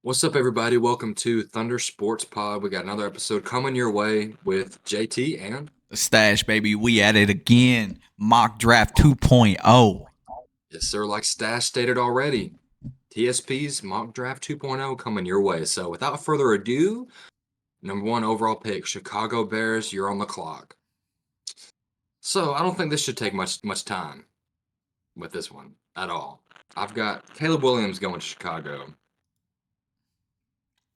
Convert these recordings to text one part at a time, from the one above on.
What's up, everybody? Welcome to Thunder Sports Pod. We got another episode coming your way with JT and Stache, baby. We at it again. Mock Draft 2.0. yes, sir. Like Stash stated already, TSP's Mock Draft 2.0 coming your way. So, without further ado, number one overall pick, Chicago Bears. You're on the clock. So, I don't think this should take much time with this one at all. I've got Caleb Williams going to Chicago.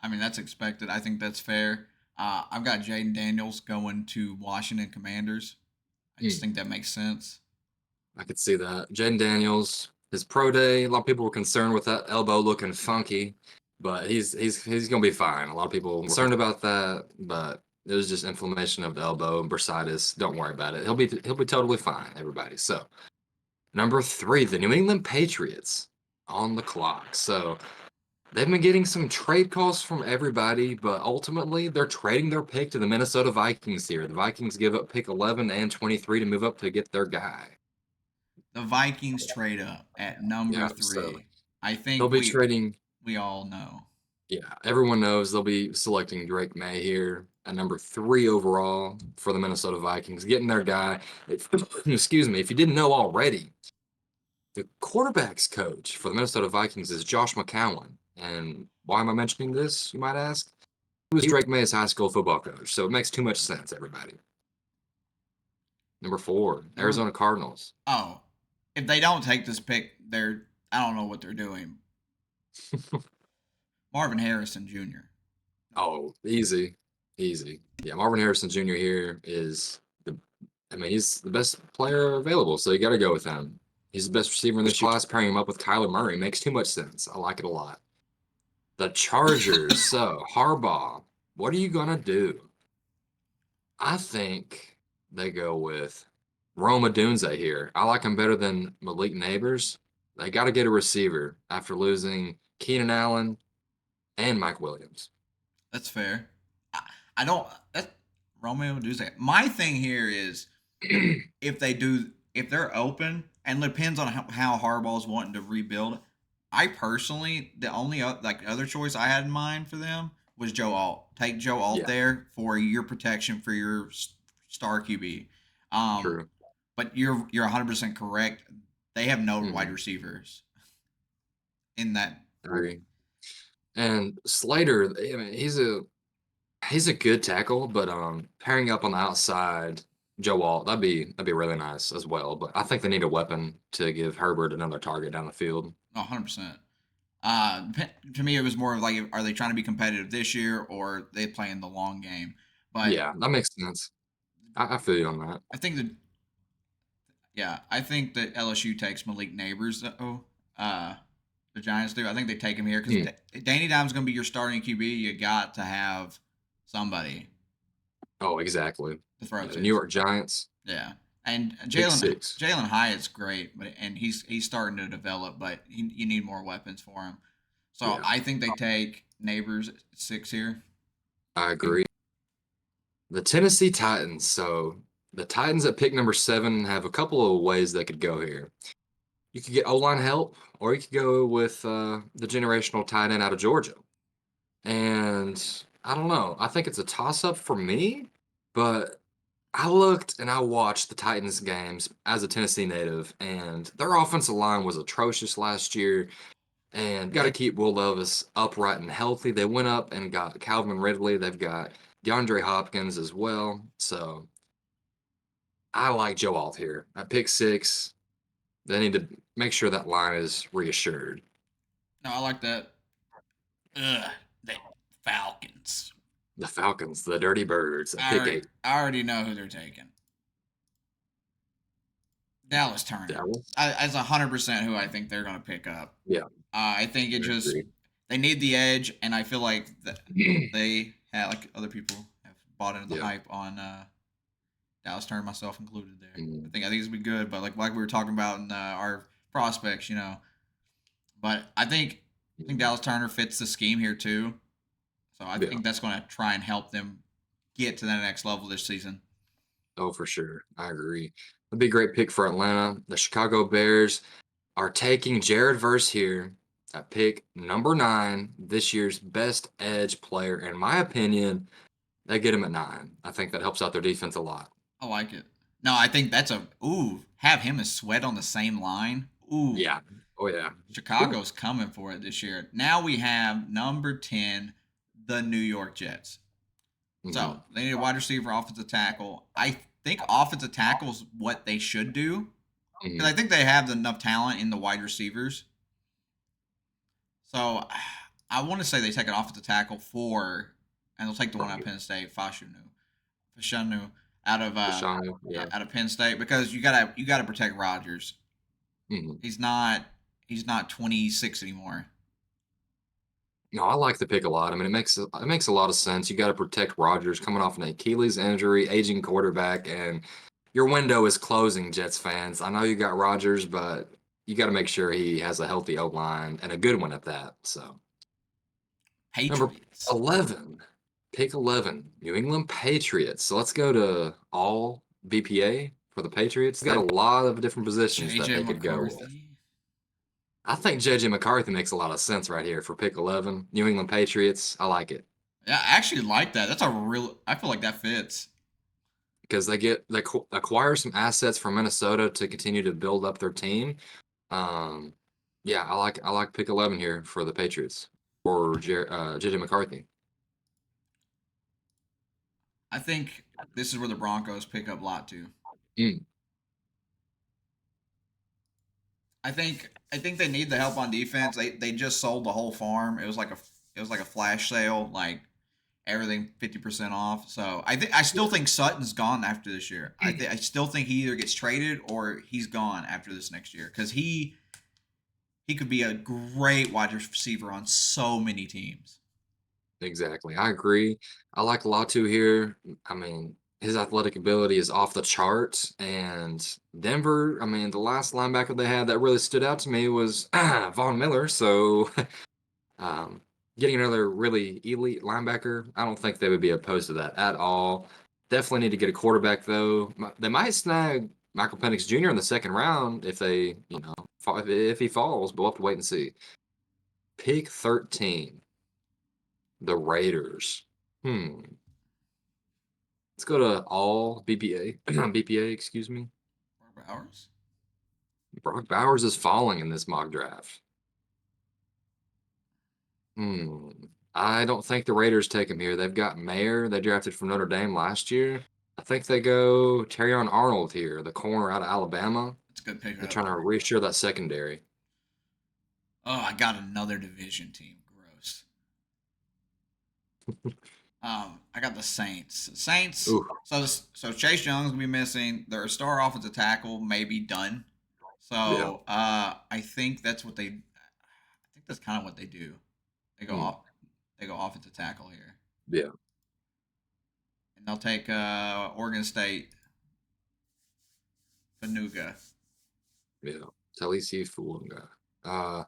I mean, that's expected. I think that's fair. I've got Jaden Daniels going to Washington Commanders. I just Hmm, think that makes sense. I could see that. Jaden Daniels, his pro day. A lot of people were concerned with that elbow looking funky, but he's gonna be fine. A lot of people were concerned about that, but it was just inflammation of the elbow and bursitis. Don't worry about it. He'll be totally fine, everybody. So number three, the New England Patriots on the clock. So they've been getting some trade calls from everybody, but ultimately they're trading their pick to the Minnesota Vikings here. The Vikings give up pick 11 and 23 to move up to get their guy. The Vikings trade up at number Yeah, so three. I they'll think be we trading. we all know. Yeah, everyone knows they'll be selecting Drake May here at number three overall for the Minnesota Vikings, getting their guy. Excuse me, if you didn't know already, the quarterbacks coach for the Minnesota Vikings is Josh McCown. And why am I mentioning this, you might ask? He was Drake May's high school football coach, so it makes too much sense, everybody. Number four, Number Arizona Cardinals. oh, if they don't take this pick, I don't know what they're doing. Marvin Harrison Jr. Oh, easy, easy. Yeah, Marvin Harrison Jr. here is the. I mean, he's the best player available, so you got to go with him. He's the best receiver in this class. Pairing him up with Kyler Murray makes too much sense. I like it a lot. The Chargers. So Harbaugh, what are you gonna do? I think they go with Rome Odunze here. I like him better than Malik Neighbors. They got to get a receiver after losing Keenan Allen and Mike Williams. That's fair. I, I don't. That Romeo Duzak. My thing here is if they're open, and it depends on how Harbaugh's wanting to rebuild. I personally, the only other choice I had in mind for them was Joe Alt. Take Joe Alt Yeah, there for your protection for your star QB. Um, true. but you're 100% correct. They have no wide Mhm. receivers in that. Agree. And Slater, I mean, he's a good tackle, but pairing up on the outside, Joe Walt, that'd be really nice as well. But I think they need a weapon to give Herbert another target down the field. 100%. To me, it was more of like, are they trying to be competitive this year, or are they playing the long game? But Yeah, that makes sense. I feel you on that. I think that yeah, I think that LSU takes Malik Neighbors though. Uh, the Giants do. I think they take him here because Hmm. Danny Dimes going to be your starting QB. You got to have somebody Oh, exactly. to throw The to. New York Giants, Yeah, and pick Jalen six. Jalen Hyatt's great, but and he's starting to develop, but you need more weapons for him. So Yeah, I think they take Neighbors at 6 here. I agree. The Tennessee Titans. So the Titans at pick number seven have a couple of ways they could go here. You could get O-line help, or you could go with the generational tight end out of Georgia. And I don't know. I think it's a toss-up for me, but I looked and I watched the Titans games as a Tennessee native, and their offensive line was atrocious last year. And got to keep Will Levis upright and healthy. They went up and got Calvin Ridley. They've got DeAndre Hopkins as well. So I like Joe Alt here. At pick six, they need to make sure that line is reassured. No, I like that. Ugh, the Falcons. The Falcons, the Dirty Birds at pick eight. I already know who they're taking. Dallas Turner. Dallas? That's 100% who I think they're going to pick up. Yeah, I think it I just agree. they need the edge, and I feel like that they have like other people have bought into the Yeah. hype on Dallas Turner, myself included. There, Mm, I think it's gonna be good, but like we were talking about in our prospects, you know. But I think Dallas Turner fits the scheme here too, so I yeah. think that's going to try and help them get to the next level this season. Oh, for sure. I agree. It'd be a great pick for Atlanta. The Chicago Bears are taking Jared Verse here At pick number 9, this year's best edge player, in my opinion, they get him at 9. I think that helps out their defense a lot. I like it. No, I think that's have him and Sweat on the same line. Ooh. Yeah. Oh, yeah. Chicago's coming for it this year. Now we have number 10, the New York Jets. So they need a wide receiver, offensive tackle. I think offensive tackle is what they should do because I think they have enough talent in the wide receivers. So I want to say they take an offensive tackle and they'll take the one out of Penn State, Fashanu out of out of Penn State because you gotta protect Rodgers. He's not 26 anymore. No, I like the pick a lot. I mean, it makes a lot of sense. You got to protect Rodgers coming off an Achilles injury, aging quarterback, and your window is closing, Jets fans. I know you got Rodgers, but you got to make sure he has a healthy O line and a good one at that. So, number Patriots. 11, pick 11, New England Patriots. So let's go to all BPA for the Patriots. Got a lot of different positions that they could go with. I think JJ McCarthy makes a lot of sense right here for pick 11. New England Patriots. I like it. Yeah, I actually like that. I feel like that fits. Because they acquire some assets from Minnesota to continue to build up their team. Yeah, I like pick 11 here for the Patriots or JJ McCarthy. I think this is where the Broncos pick up a lot too. I think they need the help on defense. They just sold the whole farm. It was like a flash sale, like everything 50% off. So I still think Sutton's gone after this year. I still think he either gets traded or he's gone after this next year because he could be a great wide receiver on so many teams. Exactly. I agree. I like Latu here. I mean, his athletic ability is off the charts. And Denver, I mean, the last linebacker they had that really stood out to me was Von Miller. So getting another really elite linebacker, I don't think they would be opposed to that at all. Definitely need to get a quarterback, though. They might snag Michael Penix Jr. in the second round if they, if he falls, but we'll have to wait and see. Pick 13. The Raiders. Let's go to all BPA. BPA, excuse me. Brock Bowers? Brock Bowers is falling in this mock draft. I don't think the Raiders take him here. They've got Mayer. They drafted from Notre Dame last year. I think they go Terrion Arnold here, the corner out of Alabama. That's a good pick. They're trying to reassure that secondary. Oh, I got another division team. Gross. I got the Saints. Saints. Ooh. So Chase Young's gonna be missing. Their star offensive tackle may be done. So I think that's what they. I think that's kind of what they do. They go off. They go offensive tackle here. Yeah. And they'll take Oregon State. Fanuga. Yeah. Talisi Fuunga.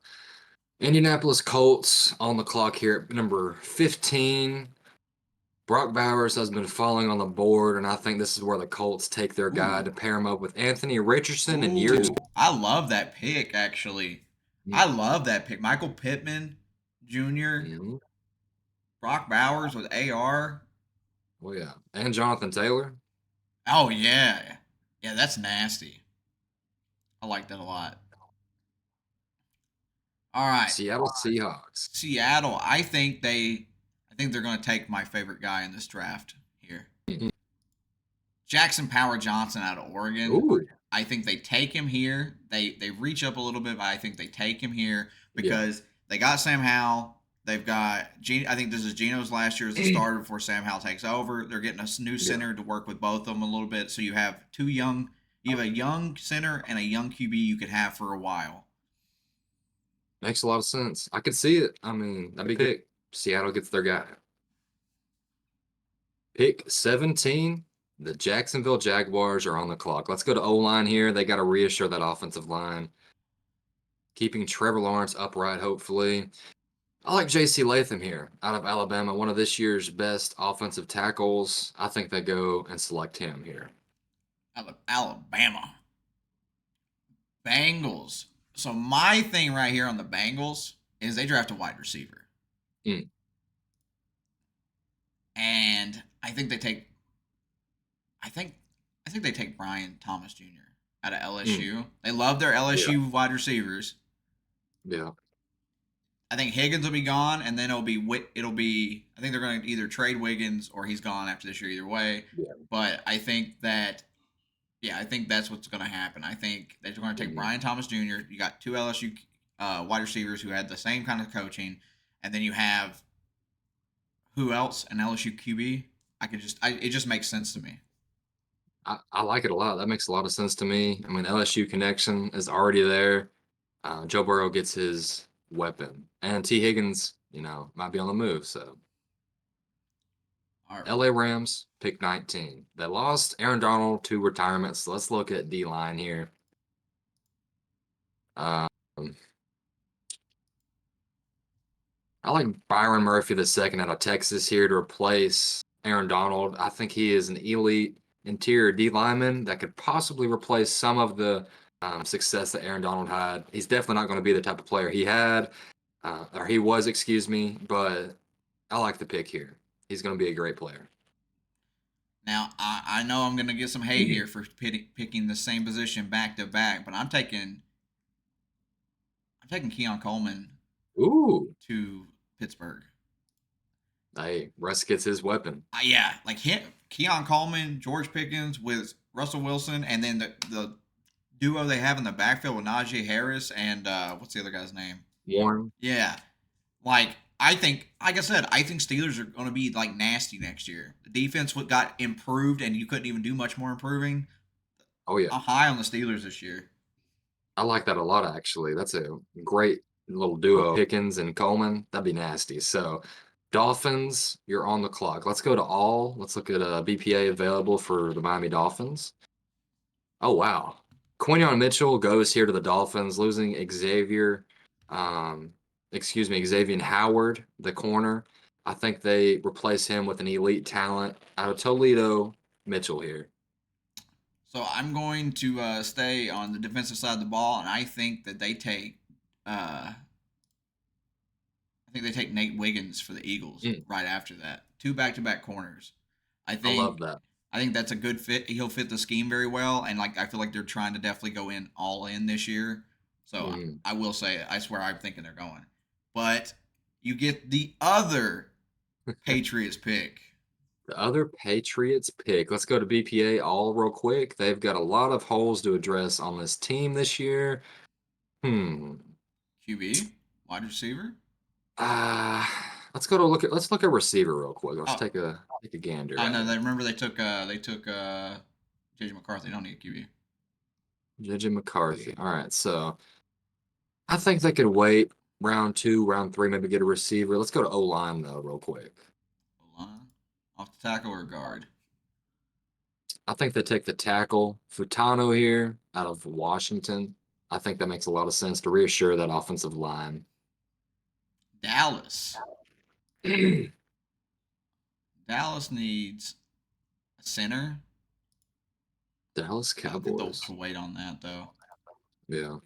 Indianapolis Colts on the clock here at number 15. Brock Bowers has been falling on the board, and I think this is where the Colts take their guy to pair him up with Anthony Richardson in year 2. I love that pick, actually. I love that pick. Michael Pittman Jr., Brock Bowers with AR. Oh, yeah. And Jonathan Taylor. Oh, yeah. Yeah, that's nasty. I like that a lot. All right. Seattle Seahawks. Seattle, I think they're going to take my favorite guy in this draft here. Jackson Power Johnson out of Oregon. Ooh. I think they take him here. They reach up a little bit, but I think they take him here because they got Sam Howell. They've got I think this is Geno's last year as a starter before Sam Howell takes over. They're getting a new center to work with both of them a little bit. So you have you have a young center and a young QB you could have for a while. Makes a lot of sense. I could see it. I mean, that'd be good. Seattle gets their guy. Pick 17. The Jacksonville Jaguars are on the clock. Let's go to O-line here. They got to reassure that offensive line. Keeping Trevor Lawrence upright, hopefully. I like J.C. Latham here out of Alabama, one of this year's best offensive tackles. I think they go and select him here. Alabama. Bengals. So my thing right here on the Bengals is they draft a wide receiver. Mm. And I think I think they take Brian Thomas Jr. out of Mm. LSU. They love their Yeah. LSU wide receivers. Yeah. I think Higgins will be gone, and then it'll be. I think they're going to either trade Wiggins or he's gone after this year. Either way, Yeah. but I think that I think that's what's going to happen. I think they're going to take Mhm. Brian Thomas Jr. You got two LSU wide receivers who had the same kind of coaching, and then you have who else? An LSU QB. It just makes sense to me. I like it a lot. That makes a lot of sense to me. I mean, LSU connection is already there. Joe Burrow gets his weapon, and T. Higgins, might be on the move. So, All right. LA Rams pick 19. They lost Aaron Donald to retirement. So let's look at D line here. Um, I like Byron Murphy the second out of Texas here to replace Aaron Donald. I think he is an elite interior D lineman that could possibly replace some of the success that Aaron Donald had. He's definitely not going to be the type of player he had, or he was, excuse me, but I like the pick here. He's going to be a great player. Now I know I'm going to get some hate here for picking the same position back to back, but I'm taking Keon Coleman Ooh, to Pittsburgh. hey, Russ gets his weapon. Yeah, like him, Keon Coleman, George Pickens with Russell Wilson, and then the duo they have in the backfield with Najee Harris and what's the other guy's name? Warren. Yeah, like I think, like I said, I think Steelers are going to be like nasty next year. The defense got improved, and you couldn't even do much more improving. Oh yeah, I'm high on the Steelers this year. I like that a lot actually. That's a great little duo, Pickens and Coleman. That'd be nasty. So, Dolphins, you're on the clock. Let's go to all. Let's look at BPA available for the Miami Dolphins. Oh wow, Quinion Mitchell goes here to the Dolphins, losing Xavier Howard, the corner. I think they replace him with an elite talent out of Toledo, Mitchell here. So I'm going to stay on the defensive side of the ball, and I think they take Nate Wiggins for the Eagles Mm, right after that. Two back-to-back corners. I I love think that. I think that's a good fit. He'll fit the scheme very well, and like I feel like they're trying to definitely go in all in this year. So Mhm. I will say, I swear, I'm thinking they're going. But you get the other Patriots pick. The other Patriots pick. Let's go to BPA all real quick. They've got a lot of holes to address on this team this year. Hmm. QB, wide receiver. Uh, let's look at receiver real quick. Let's Oh, take a gander I at know. it. They remember they took JJ McCarthy. They don't need a QB. JJ McCarthy. All right, so I think they could wait round two, round three, maybe get a receiver. Let's go to O line though, real quick. Line, off the tackle or guard. I think they take the tackle Futano here out of Washington. I think that makes a lot of sense to reassure that offensive line. Dallas. Dallas needs a center. Dallas I think they'll Cowboys. wait on that though. Yeah.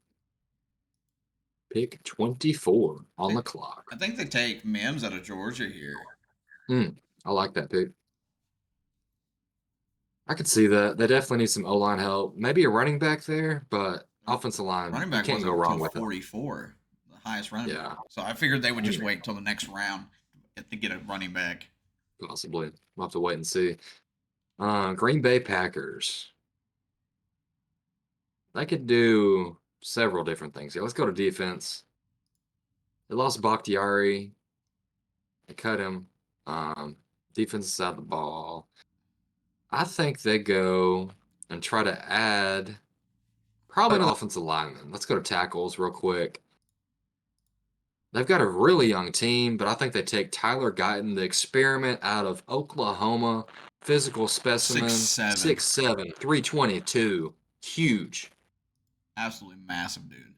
Pick 24 on the They, clock. I think they take Mims out of Georgia here. I like that pick. I could see that. They definitely need some O line help. Maybe a running back there, but offensive line, Running you back can't wasn't go wrong until with it. 44, the highest running back. Yeah, So I figured they would just wait until the next round to get a running back. possibly. We'll have to wait and see. Green Bay Packers. They could do several different things. Yeah, let's go to defense. They lost Bakhtiari. They cut him. Um, Defense side of the ball. I think they go and try to add probably an offensive lineman. Let's go to tackles real quick. They've got a really young team, but I think they take Tyler Guyton, the experiment out of Oklahoma, physical Six specimen, seven, 6'7", 322. Huge. absolutely massive dude.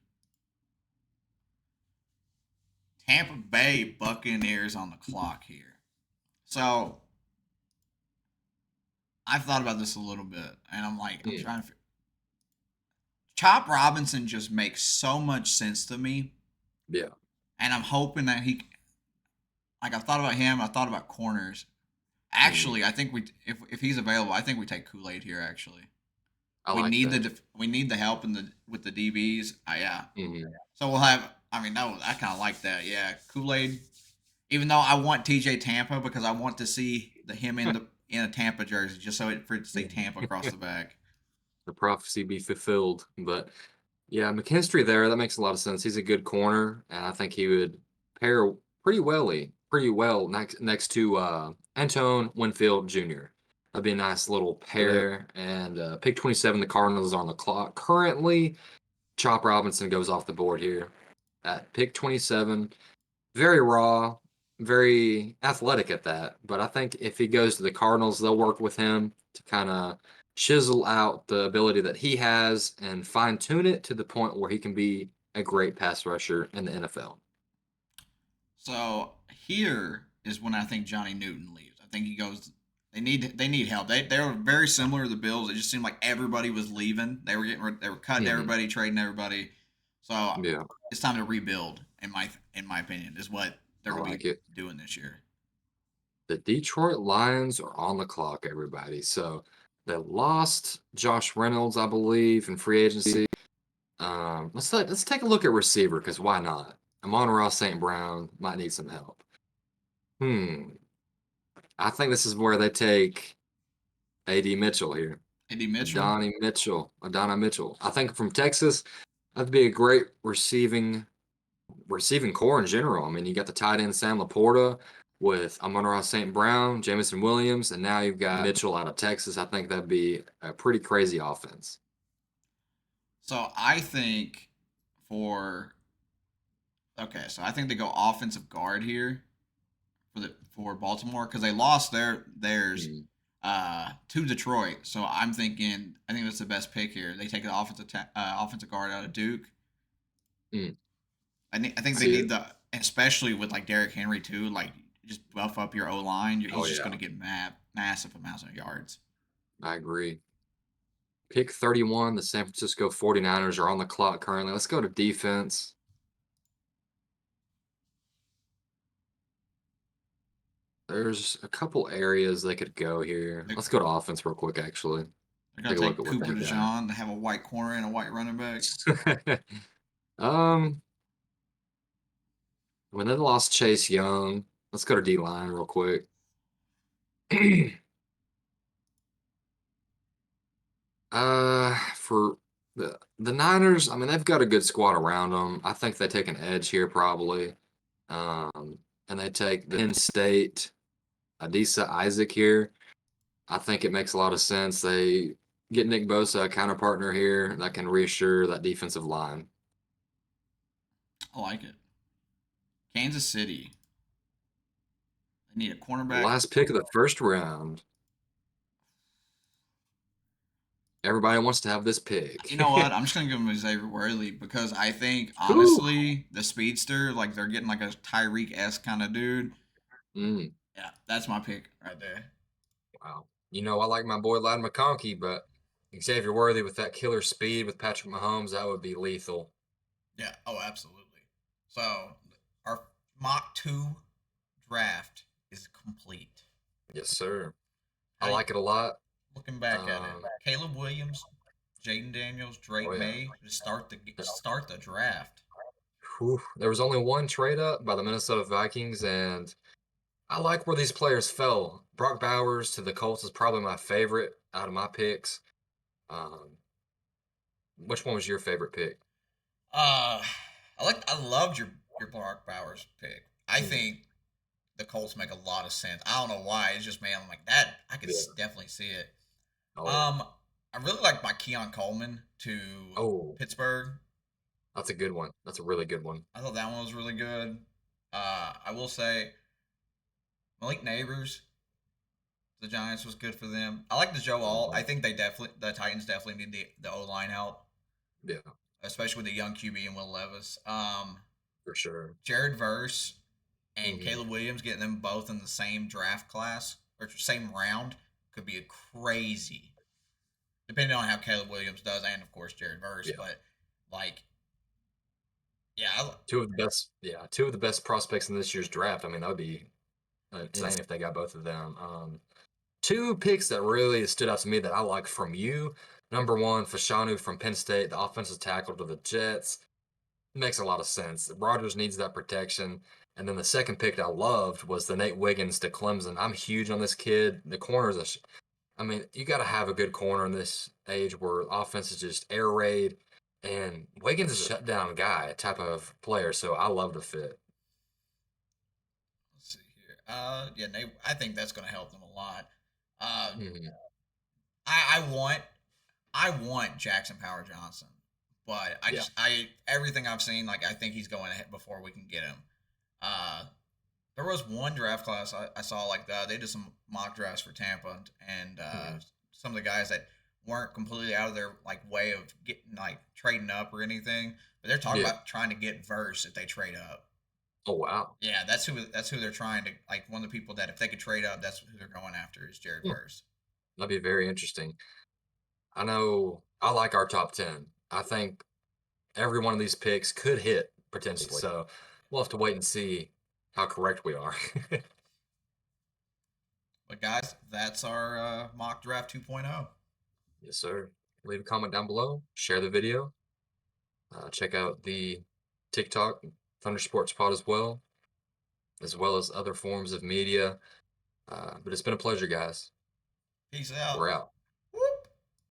Tampa Bay Buccaneers on the clock here. So I've thought about this a little bit, and I'm Mm, trying to. Chop Robinson just makes so much sense to me, yeah. and I'm hoping that he. Like I thought about him, I thought about corners. Mm, Actually, I think if he's available, I think we take Kool-Aid here. Actually, I we like need that. we need the help in the with the DBs. Yeah. Mhm. So we'll have. I mean, no, I kind of like that. Yeah, Kool-Aid. Even though I want TJ Tampa because I want to see him in a Tampa jersey, just so for it to say Tampa across the back. The prophecy be fulfilled. But yeah, McKinstry there, that makes a lot of sense. He's a good corner, and I think he would pair pretty well next to Antone Winfield Jr. That'd be a nice little pair. And pick 27, the Cardinals are on the clock. Currently, Chop Robinson goes off the board here at pick 27. Very raw, very athletic at that. But I think if he goes to the Cardinals, they'll work with him to kind of chisel out the ability that he has and fine tune it to the point where he can be a great pass rusher in the NFL. So here is when I think Johnny Newton leaves. I think he goes. They need help. They were very similar to the Bills. It just seemed like everybody was leaving. They were cutting Hmm. everybody, trading everybody. So Yeah, it's time to rebuild. In my opinion, is what they're I gonna be like it. doing this year. The Detroit Lions are on the clock, everybody. So they lost Josh Reynolds, I believe, in free agency. Let's take a look at receiver because why not? Amon-Ra St. Brown might need some help. Hmm. I think this is where they take AD Mitchell here. Eddie Mitchell. Adonai Mitchell. I think from Texas, that'd be a great receiving core in general. I mean, you got the tight end Sam Laporta with Amon-Ra St. Brown, Jamison Williams, and now you've got Mitchell out of Texas. I think that'd be a pretty crazy offense. So I think for so I think they go offensive guard here for Baltimore because they lost theirs Mm, to Detroit. So I think that's the best pick here. They take the offensive guard out of Duke. mm, I think they see need it. the especially with like Derrick Henry too. Like just buff up your O line. Oh He's just going yeah, to get massive amounts of yards. I agree. Pick 31, the San Francisco 49ers are on the clock currently. Let's go to defense. There's a couple areas they could go here. They're Let's go to offense real quick, actually. going Take to a look take at what Cooper they got. DeJean to have a white corner and a white running back. um, when they lost Chase Young, let's go to D line real quick. For the Niners, I mean they've got a good squad around them. I think they take an edge here probably. And they take the Penn State Adisa Isaac here. I think it makes a lot of sense. They get Nick Bosa, a counter partner here that can reassure that defensive line. I like it. Kansas City. They need a The cornerback. last pick of the first round. Everybody wants to have this You pick. know what? I'm just gonna give him a Xavier Worthy because I think Whew. honestly, the speedster, like they're getting like a Tyreek S kind of dude. Mm, Yeah, that's my pick right there. wow. I like my boy Ladd McConkey, but Xavier Worthy with that killer speed with Patrick Mahomes, that would be lethal. Yeah. Oh, absolutely. So our mock two draft is complete. Yes, sir. I How do you, like it a lot. looking back at it? Um, Caleb Williams, Jaden Daniels, oh Drake yeah. May to start the draft. Whew. There was only one trade up by the Minnesota Vikings, and I like where these players fell. Brock Bowers to the Colts is probably my favorite out of my picks. Um, which one was your favorite pick? Uh, I loved your Brock Bowers pick. I Mm, think the Colts make a lot of sense. I don't know why. It's just man, I'm like that. I could yeah. definitely see it. Oh yeah. Um, I really like my Keon Coleman to Oh, Pittsburgh. that's a good one. That's a really good one. I thought that one was really good. I will say Malik Neighbors, the Giants was good for them. I like the Joe Alt. Mhm. I think the Titans definitely need the O line help, Yeah, especially with the young QB and Will Levis. for sure. Jared Verse and Hmm. Caleb Williams getting them both in the same draft class or same round could be a crazy. Depending on how Caleb Williams does, and of course Jared Verse, Yeah. but like Yeah, two of the best prospects in this year's draft. I mean, that would be insane if they got both of them. Two picks that really stood out to me that I like from you. Number one, Fashanu from Penn State, the offensive tackle to the Jets. Makes a lot of sense. Rodgers needs that protection. And then the second pick I loved was the Nate Wiggins to Clemson. I'm huge on this kid. The corners, I mean, you got to have a good corner in this age where offense is just air raid. And Wiggins is a shutdown guy type of player, so I love the fit. let's see here. Yeah, I think that's going to help them a lot. Uh, Mhm. I want Jackson Power Johnson, but Yeah. I everything I've seen, like I think he's going ahead before we can get him. Uh, there was one draft class I saw like they did some mock drafts for Tampa, and Mhm. some of the guys that weren't completely out of their like way of getting like trading up or anything, but they're talking Yeah. about trying to get Verse if they trade up. Oh, wow. Yeah, that's who they're trying to like. One of the people that if they could trade up, that's who they're going after is Jared Hmm. Verse. That'd be very interesting. I know I like our top 10. I think every one of these picks could hit potentially. So we'll have to wait and see how correct we are. But guys, that's our mock draft 2.0. Yes, sir. Leave a comment down below, share the video, check out the TikTok, Thunder Sports Pod as well as other forms of media. But it's been a pleasure, guys. Peace We're out. out.